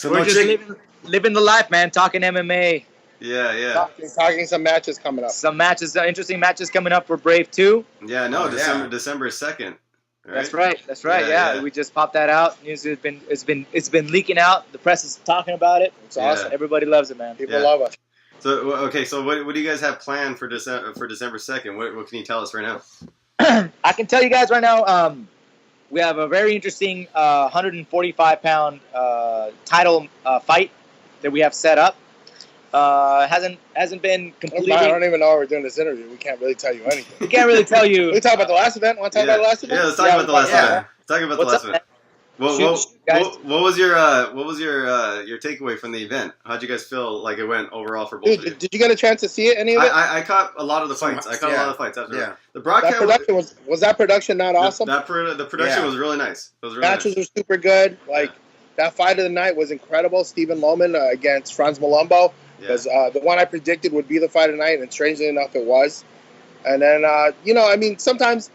So we're just living the life, man. Talking MMA. Yeah. Talking some matches coming up. Some matches, interesting matches coming up for Brave 2. Yeah, no, December 2nd. Right? That's right. Yeah, we just popped that out. News it's been leaking out. The press is talking about it. It's awesome. Everybody loves it, man. People love us. So okay, so what do you guys have planned for December 2nd? What can you tell us right now? I can tell you guys right now. We have a very interesting 145-pound title fight that we have set up. Hasn't been completely. I don't even know why we're doing this interview. We can't really tell you anything. We can't really tell you. We talk about the last event. Want to talk about the last event? Yeah, let's talk about the last event. Talk about the last event. What was your takeaway from the event? How'd you guys feel like it went overall for both of you? Did you get a chance to see it? Any of it? I caught a lot of the fights. I caught a lot of the fights after. Yeah. The broadcast was that production not awesome? The production was really nice. It was really Matches were super good. That fight of the night was incredible. Stephen Lohman against Franz Malumbo was the one I predicted would be the fight of the night, and strangely enough, it was. And then sometimes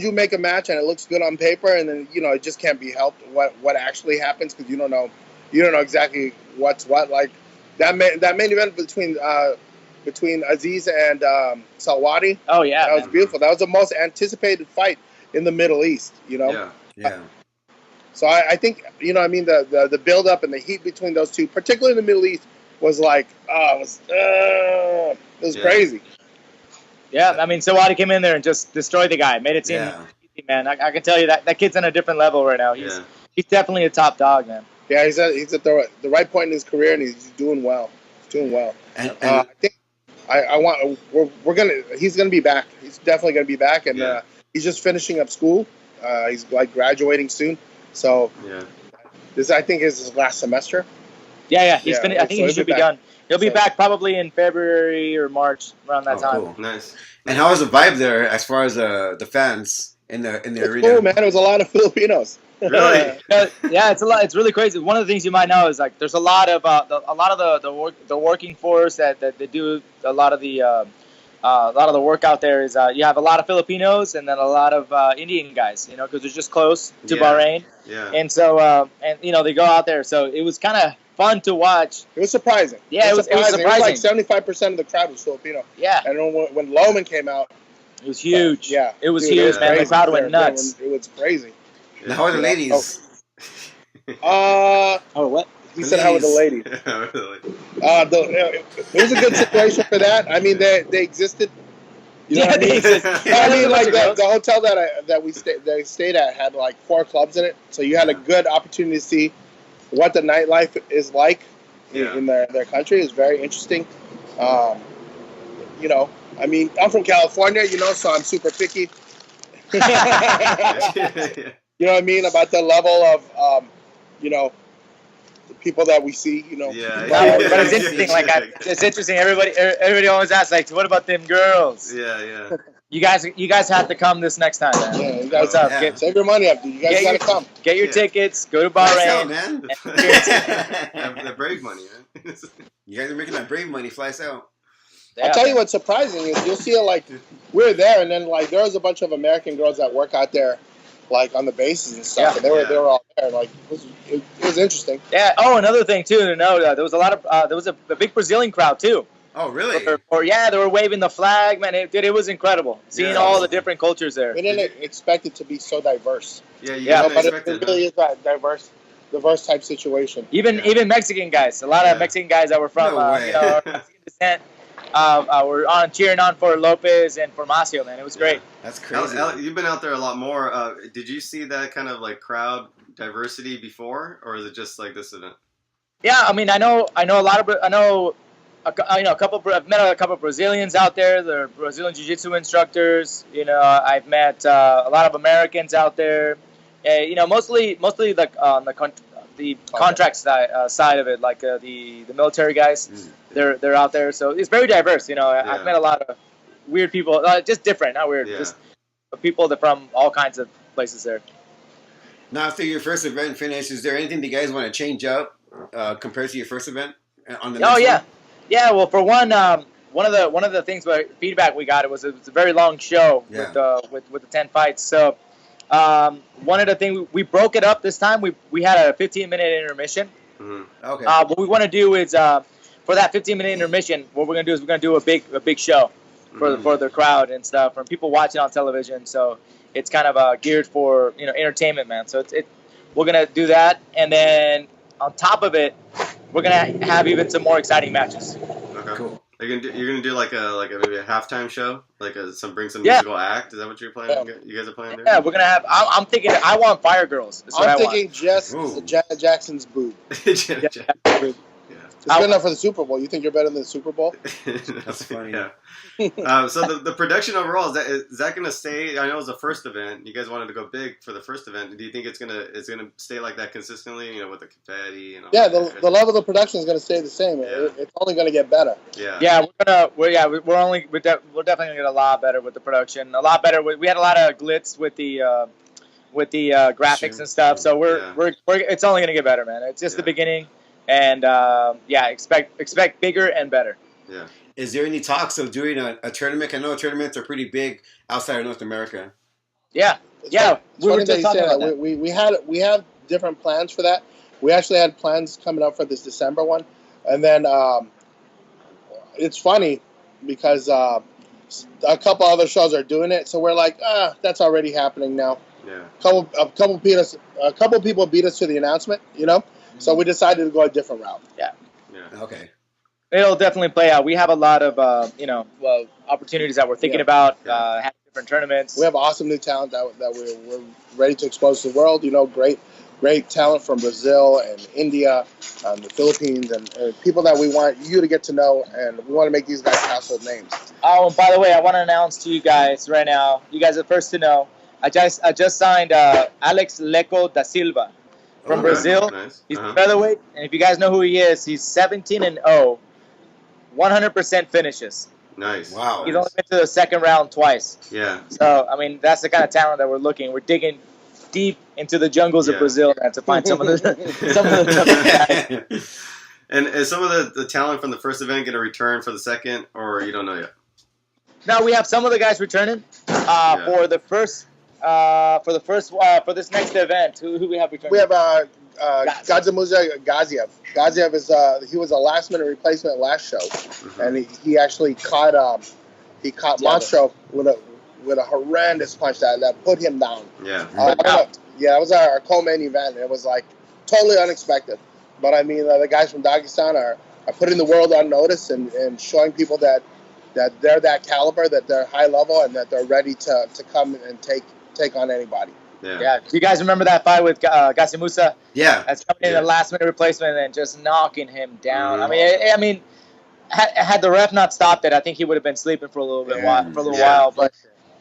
you make a match and it looks good on paper, and then it just can't be helped what actually happens, because you don't know exactly what's what. Like that main event between Aziz and Salwati. Oh yeah, that was beautiful. That was the most anticipated fight in the Middle East. Yeah. So I think the build up and the heat between those two, particularly in the Middle East, was like it was crazy. Yeah, I mean, Sawadi came in there and just destroyed the guy. Made it seem easy, man. I can tell you that kid's on a different level right now. He's definitely a top dog, man. Yeah, he's at the right point in his career, and he's doing well. And I think he's gonna be back. He's definitely gonna be back, and he's just finishing up school. He's graduating soon, so this I think is his last semester. Yeah, he's finished. I think he should be done. He'll be back probably in February or March, around that time. Cool. Nice. And how was the vibe there as far as the fans in the arena? Cool, man. It was a lot of Filipinos. Really? Yeah, it's a lot. It's really crazy. One of the things you might know is there's a lot of the working force that they do a lot of the work out there is you have a lot of Filipinos and then a lot of Indian guys, because they're just close to Bahrain. Yeah. And so they go out there. So it was kind of fun to watch. It was surprising. Yeah, it was surprising. It was like 75% of the crowd was Filipino. Yeah. And when Lohman came out, it was huge. It was huge, man. The crowd went nuts. It was crazy. And how are the ladies? What? He said, "How are the ladies?" It was a good situation for that. I mean, they existed. You know what I mean? I mean, the hotel that we stayed at had 4 clubs in it, so you had a good opportunity to see what the nightlife is like in their country. It's very interesting. I mean, I'm from California, so I'm super picky. You know what I mean? About the level of, the people that we see, But it's interesting. It's interesting. Everybody always asks, what about them girls? Yeah. You guys have to come this next time, man. Yeah, you guys save your money up, dude. You guys got to come. Get your tickets. Go to Bahrain. Man. The Brave money, man. You guys are making that Brave money. Fly us out. Yeah. I'll tell you what's surprising is you'll see it we're there, and then there was a bunch of American girls that work out there, on the bases and stuff, and they were all there. It was interesting. Yeah. Oh, another thing too to know, there was a lot of there was a big Brazilian crowd too. Oh, really? They were waving the flag, man. It was incredible seeing all the different cultures there. We didn't expect it to be so diverse. Yeah, but it really is that diverse type situation. Even Mexican guys, a lot of Mexican guys that were from Mexican descent. We're cheering on for Lopez and for Macio, man. It was great. That's crazy. You've been out there a lot more. Did you see that kind of crowd diversity before, or is it just this event? Yeah, I mean, I know a couple. I've met a couple of Brazilians out there. They're Brazilian jiu-jitsu instructors. I've met a lot of Americans out there. Mostly the contract side of it, the military guys. They're out there, so it's very diverse. I've met a lot of weird people, just different, not weird, just people that from all kinds of places there. Now, after your first event finished, is there anything that you guys want to change up compared to your first event on the next one? Well, for one of the things feedback we got, it was a very long show with the 10 fights. So one of the things we broke it up this time. We had a 15-minute intermission. Okay. What we want to do is for that 15-minute intermission, what we're gonna do is we're gonna do a big show for the crowd and stuff, from people watching on television. So it's kind of geared for entertainment, man. So we're gonna do that, and then on top of it, we're gonna have even some more exciting matches. Okay. Cool. You're gonna do like a maybe a halftime show, like bring some musical act. Is that what you're planning? You guys are planning to do? Yeah, we're gonna have. I'm thinking. I want Fire Girls. I'm thinking just Janet Jackson's boob. Janet Jackson. It's good enough for the Super Bowl. You think you're better than the Super Bowl? That's funny. Yeah. So the production overall, is that going to stay? I know it was the first event. You guys wanted to go big for the first event. Do you think it's gonna stay like that consistently? With the confetti and all yeah, the level of the production is going to stay the same. Yeah. It's only going to get better. Yeah. Yeah, we're definitely going to get a lot better with the production. A lot better. We had a lot of glitz with the graphics and stuff. So we're it's only going to get better, man. It's just the beginning. And expect bigger and better. Yeah. Is there any talks of doing a tournament? I know tournaments are pretty big outside of North America. Yeah, we were just talking about that. We have different plans for that. We actually had plans coming up for this December one, and then it's funny because a couple other shows are doing it, so we're like, that's already happening now. Yeah. A couple people beat us to the announcement, So we decided to go a different route. Yeah. Okay. It'll definitely play out. We have a lot of opportunities that we're thinking about. Having different tournaments. We have awesome new talent that we're ready to expose to the world. Great talent from Brazil and India, the Philippines, and people that we want you to get to know, and we want to make these guys household names. Oh, and by the way, I want to announce to you guys right now. You guys are the first to know. I just signed Alex Leco da Silva. From Brazil. Nice. He's featherweight, and if you guys know who he is, he's 17-0, 100% finishes. Nice. Wow. He's only been to the second round twice. Yeah. So I mean, that's the kind of talent that we're looking. We're digging deep into the jungles of Brazil to find some of the guys. And is some of the talent from the first event going to return for the second, or you don't know yet? No, we have some of the guys returning for the first. For this next event, who we have returning? We have Gazimuza Gaziev. Gaziev is he was a last minute replacement last show, and he actually caught Monstro with a horrendous punch that put him down. Yeah. It was our co-main event. It was like totally unexpected, but I mean the guys from Dagestan are putting the world on notice and showing people that they're that caliber, that they're high level, and that they're ready to come and take on anybody. Yeah. Do you guys remember that fight with Gazimusa? Yeah. That's coming in the last-minute replacement and just knocking him down. I mean, had the ref not stopped it, I think he would have been sleeping for a little while. But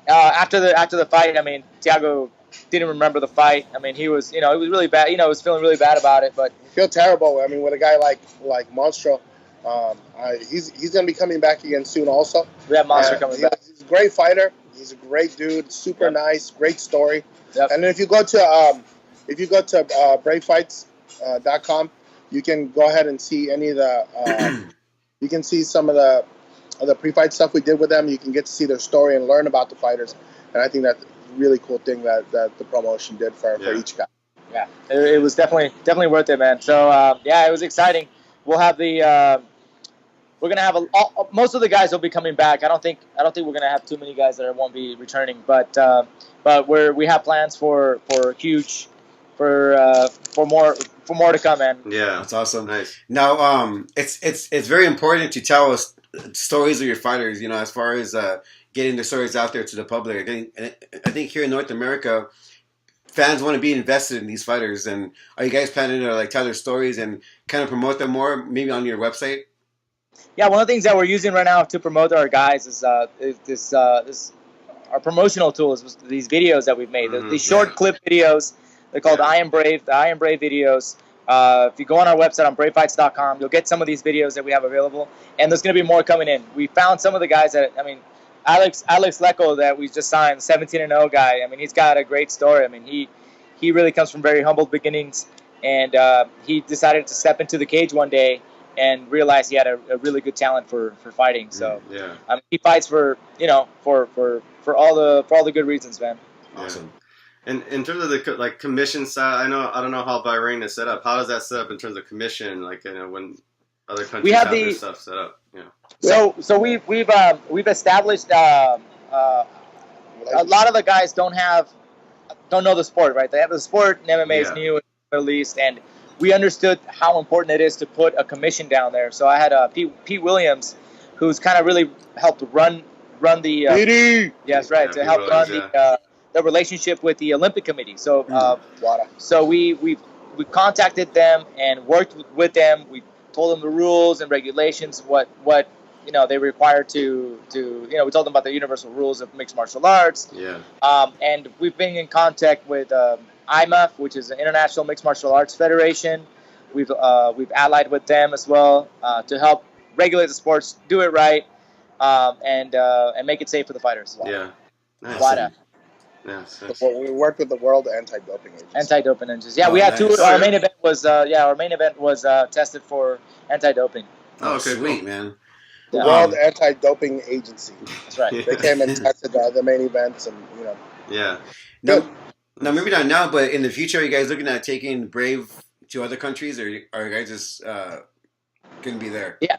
after the fight, I mean, Thiago didn't remember the fight. I mean, he was, it was really bad. He was feeling really bad about it. But I feel terrible. I mean, with a guy like Monstro, he's going to be coming back again soon. Also, we have Monstro coming back. He's a great fighter. He's a great dude, super nice, great story. Yep. And then if you go to bravefights.com, you can go ahead and see any of the you can see some of the pre-fight stuff we did with them. You can get to see their story and learn about the fighters. And I think that's a really cool thing that the promotion did for each guy. Yeah, it was definitely worth it, man. So it was exciting. We'll have we're gonna have most of the guys will be coming back. I don't think we're gonna have too many guys that won't be returning. But we have plans for more to come, man. Yeah, that's awesome. Nice. Now, it's very important to tell us stories of your fighters. As far as getting the stories out there to the public. I think here in North America, fans want to be invested in these fighters. And are you guys planning to tell their stories and kind of promote them more, maybe on your website? Yeah, one of the things that we're using right now to promote our guys is this our promotional tools, these videos that we've made. These short clip videos, they're called I Am Brave, the I Am Brave videos. If you go on our website on bravefights.com, you'll get some of these videos that we have available, and there's going to be more coming in. We found some of the guys that, Alex Leco that we just signed, 17-0 guy. He's got a great story. He really comes from very humble beginnings, and he decided to step into the cage one day and realized he had a really good talent for fighting. So he fights for all the good reasons, man. Awesome. And in terms of the commission side, I don't know how Bahrain is set up. How does that set up in terms of commission? Like, you know, when other countries have their stuff set up. Yeah. So we've established a lot of the guys don't know the sport, right? They have the sport, and MMA is new in the Middle East, and we understood how important it is to put a commission down there. So I had Pete Williams, who's kind of really helped run the yes, right, to help run the relationship with the Olympic Committee. So so we contacted them and worked with them. We told them the rules and regulations, what they require to we told them about the universal rules of mixed martial arts. Yeah. And we've been in contact with IMAF, which is the International Mixed Martial Arts Federation. We've allied with them as well to help regulate the sports, do it right, and make it safe for the fighters. Yeah. Nice. WADA. Yeah, we worked with the World Anti-Doping Agency. Anti-doping agencies. Yeah, we had two. Our main event was tested for anti-doping. Oh, okay, sweet, cool. Man. The World Anti-Doping Agency. That's right. They came and tested the main events, and Yeah. Now, maybe not now, but in the future, are you guys looking at taking Brave to other countries, or are you guys just going to be there? Yeah,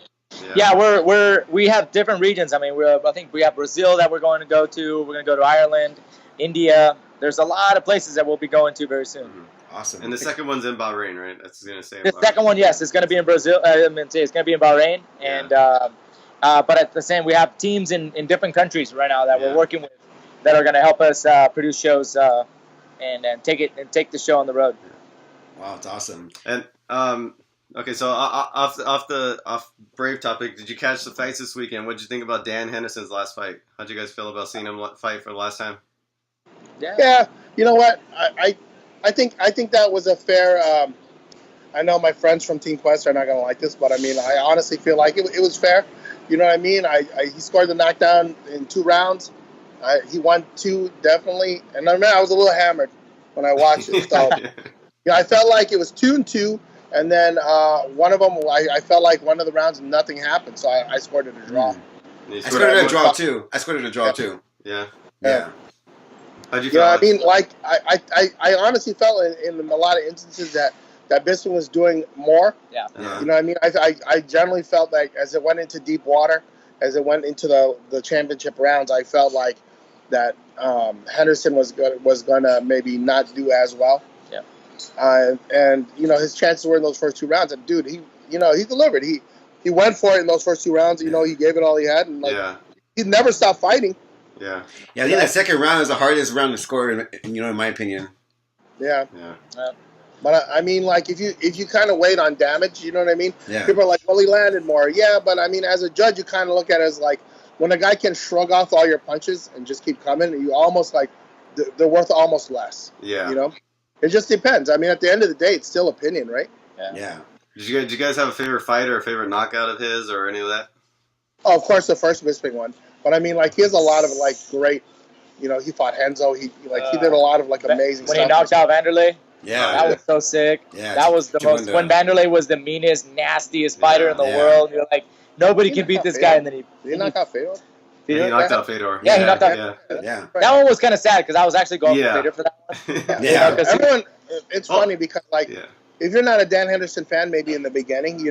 we have different regions. I mean, I think we have Brazil that we're going to go to. We're going to go to Ireland, India. There's a lot of places that we'll be going to very soon. Mm-hmm. Awesome. And the second one's in Bahrain, right? That's going to say. The second one, yes, it's going to be in Brazil. It's going to be in Bahrain, and but at the same, we have teams in different countries right now that we're working with that are going to help us produce shows and take the show on the road. Wow, it's awesome. And okay, so off Brave topic, did you catch the fights this weekend? What did you think about Dan Henderson's last fight? How'd you guys feel about seeing him fight for the last time? Yeah, you know what? I think that was a fair. I know my friends from Team Quest are not going to like this, but I mean, I honestly feel like it was fair. You know what I mean? He scored the knockdown in 2 rounds. He won 2 definitely, and I remember I was a little hammered when I watched it. So I felt like it was 2-2, and then one of them, I felt like one of the rounds nothing happened, so I scored it a draw. I scored it a draw too. Yeah. How'd you feel? Yeah, I mean, like I honestly felt in a lot of instances that Bisping was doing more. Yeah. You know what I mean? I generally felt like as it went into deep water, as it went into the championship rounds, I felt like that Henderson was gonna maybe not do as well. Yeah. And his chances were in those first 2 rounds. And dude, he delivered. He went for it in those first 2 rounds. He gave it all he had, and he never stopped fighting. Yeah. Yeah, I think that second round is the hardest round to score, in my opinion. Yeah. But I mean, like if you kind of wait on damage, you know what I mean? Yeah. People are like, well, he landed more. Yeah, but I mean, as a judge, you kind of look at it as like when a guy can shrug off all your punches and just keep coming, you almost like they're worth almost less. Yeah. It just depends. I mean, at the end of the day, it's still opinion, right? Yeah. Did you guys have a favorite fight or a favorite knockout of his or any of that? Oh, of course, the first Bisping one. But I mean, like he has a lot of like great. He fought Henzo. He did a lot of like amazing stuff. When he knocked out Vanderlei. Yeah, that was so sick. Yeah, that was the most. When Vanderlei was the meanest, nastiest fighter in the world, you're like, nobody can beat this guy. And then did he knock out Fedor? He knocked out Fedor. Yeah, he knocked out. Yeah. That one was kind of sad because I was actually going for Fedor for that one. Everyone, it's funny because if you're not a Dan Henderson fan, maybe in the beginning,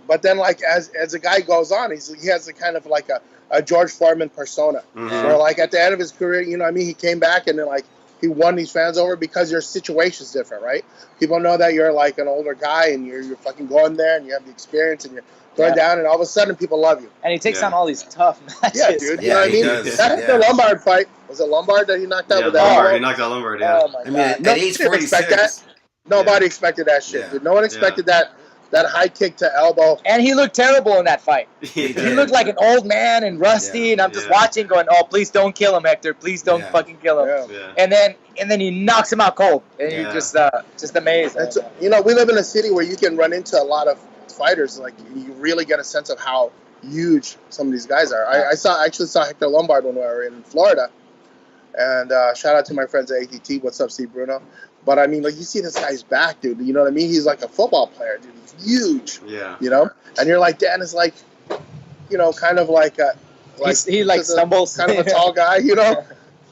but then like as a guy goes on, he has a kind of like a George Foreman persona, where like at the end of his career, he came back and then like. He won these fans over because your situation's different, right? People know that you're like an older guy and you're fucking going there and you have the experience and you're going down and all of a sudden people love you. And he takes on all these tough matches. Yeah, dude. You know what I mean? That's the Lombard fight. Was it Lombard that he knocked out with that? Lombard. He knocked out Lombard, Oh my God. At age 46. Nobody expected that shit, dude. No one expected that high kick to elbow. And he looked terrible in that fight. He looked like an old man and rusty, and I'm just watching going, oh, please don't kill him, Hector. Please don't fucking kill him. Yeah. And then he knocks him out cold. And you just amazed. We live in a city where you can run into a lot of fighters. Like, you really get a sense of how huge some of these guys are. I actually saw Hector Lombard when we were in Florida. And shout out to my friends at ATT. What's up, Steve Bruno? But I mean, like, you see this guy's back, dude. You know what I mean? He's like a football player, dude. He's huge. Yeah. And you're like, Dan is like, kind of like a. He stumbles. Kind of a tall guy,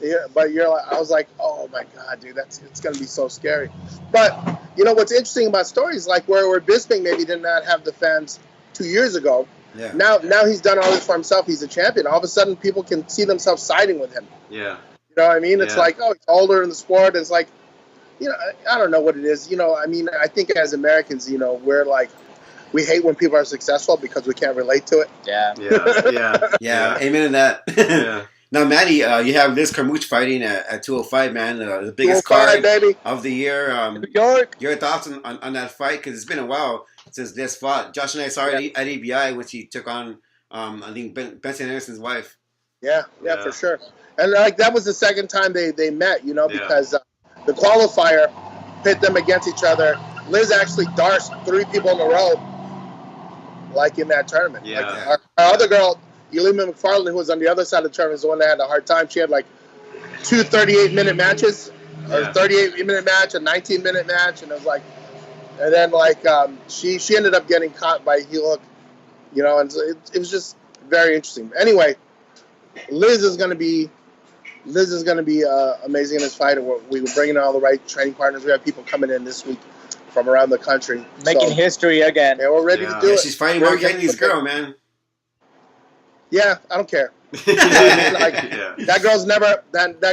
Yeah, but I was like, oh my god, dude, it's gonna be so scary. But you know what's interesting about stories like where Bisping maybe did not have the fans 2 years ago. Yeah. Now he's done all this for himself. He's a champion. All of a sudden, people can see themselves siding with him. Yeah. You know what I mean? It's Yeah. like, oh, he's older in the sport. It's like, you know, I don't know what it is. You know, I mean, I think as Americans, you know, we're like, we hate when people are successful because we can't relate to it. Yeah. Yeah. Amen to that. Yeah. Now, Maddie, you have Liz Carmouche fighting at 205, man. The biggest 205, card baby. of the year. New York. Your thoughts on that fight? Because it's been a while since Liz fought. Josh and I saw her at ABI when she took on, I think, Benson Anderson's wife. Yeah, for sure. And like that was the second time they met, you know, because the qualifier pit them against each other. Liz actually darts 3 people in a row, like in that tournament. Yeah. Like our other girl, Yulima McFarland, who was on the other side of the tournament, is the one that had a hard time. She had like 2 38-minute matches, or 38-minute match, a 19-minute match, and it was like, and then like she ended up getting caught by a heel hook, you know, and so it was just very interesting. Anyway, Liz is going to be amazing in this fight. We were bringing in all the right training partners. We have people coming in this week from around the country, Making history again. Yeah, we're ready to do it. She's fighting Mark Henry's girl, man. Yeah, I don't care. That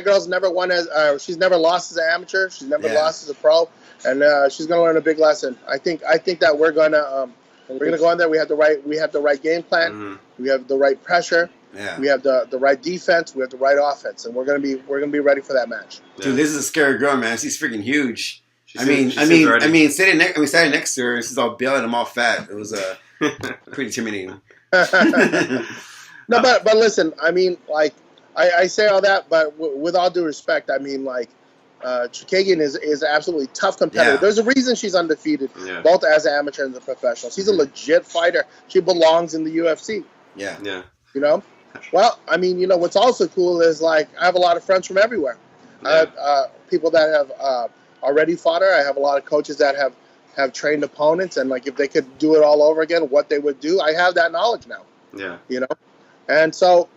girl's never won as she's never lost as an amateur. She's never lost as a pro, and she's gonna learn a big lesson. I think that we're gonna go in there. We have the right game plan. Mm-hmm. We have the right pressure. Yeah. We have the right defense. We have the right offense, and we're gonna be ready for that match. Dude, this is a scary girl, man. She's freaking huge. Sitting next to her, she's all built and I'm all fat. It was pretty intimidating. No, but listen, I mean, like, I say all that, but with all due respect, I mean, like, Chookagian is an absolutely tough competitor. Yeah. There's a reason she's undefeated, both as an amateur and as a professional. She's a legit fighter. She belongs in the UFC. Yeah. You know? Well, I mean, you know, what's also cool is, like, I have a lot of friends from everywhere. I have people that have already fought her. I have a lot of coaches that have trained opponents, and, like, if they could do it all over again, what they would do. I have that knowledge now. Yeah. You know? And so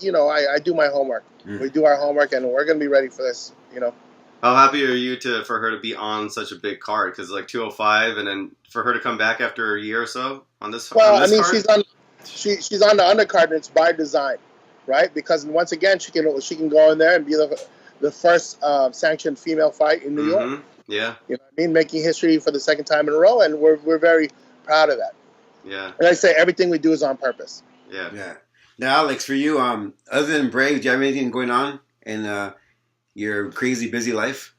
you know, I do my homework. We do our homework, and we're going to be ready for this, you know. How happy are you for her to be on such a big card? Because like 205, and then for her to come back after a year or so on this. Well, on this card? she's on the undercard, and it's by design, right? Because once again, she can go in there and be the first sanctioned female fight in New York. Yeah. You know what I mean? Making history for the second time in a row, and we're very proud of that. Yeah. And I say everything we do is on purpose. Yeah. Now, Alex, for you, other than Brave, do you have anything going on in your crazy busy life?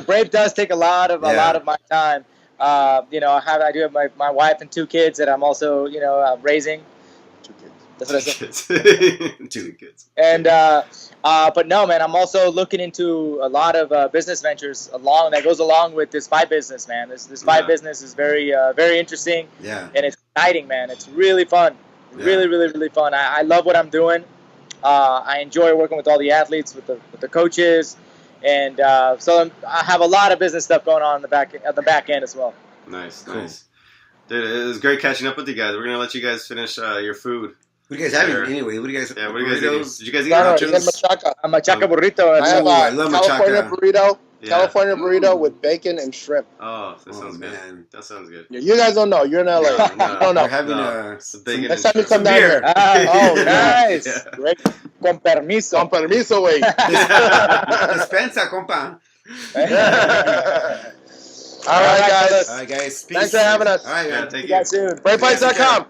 Brave does take a lot of my time. You know, I do have my wife and 2 kids that I'm also, you know, raising. 2 kids. That's what I said. 2 kids. And but no, man, I'm also looking into a lot of business ventures that goes along with this fight business, man. This fight business is very very interesting. Yeah. And it's exciting, man. It's really fun. Really, really, really fun. I love what I'm doing. I enjoy working with all the athletes, with the coaches, and so I have a lot of business stuff going on at the back end as well. Nice. Dude, it was great catching up with you guys. We're gonna let you guys finish your food. What do you guys have anyway? What do you guys? Yeah, what do you guys eat? Did you guys eat I nachos? machaca. A machaca burrito. I have I love California machaca. burrito. Yeah. California burrito with bacon and shrimp. Oh, that sounds good. Man. That sounds good. You guys don't know. You're in LA. No, I don't know. We're having It's bacon Next and time you shrimp. come down here. Oh, nice. Yeah. Great. Con permiso. Con permiso, güey. Dispensa, compa. All right, guys. All right, guys. Peace. Thanks for having us. All right, Yeah, man. thank See you guys soon. BraveFights.com.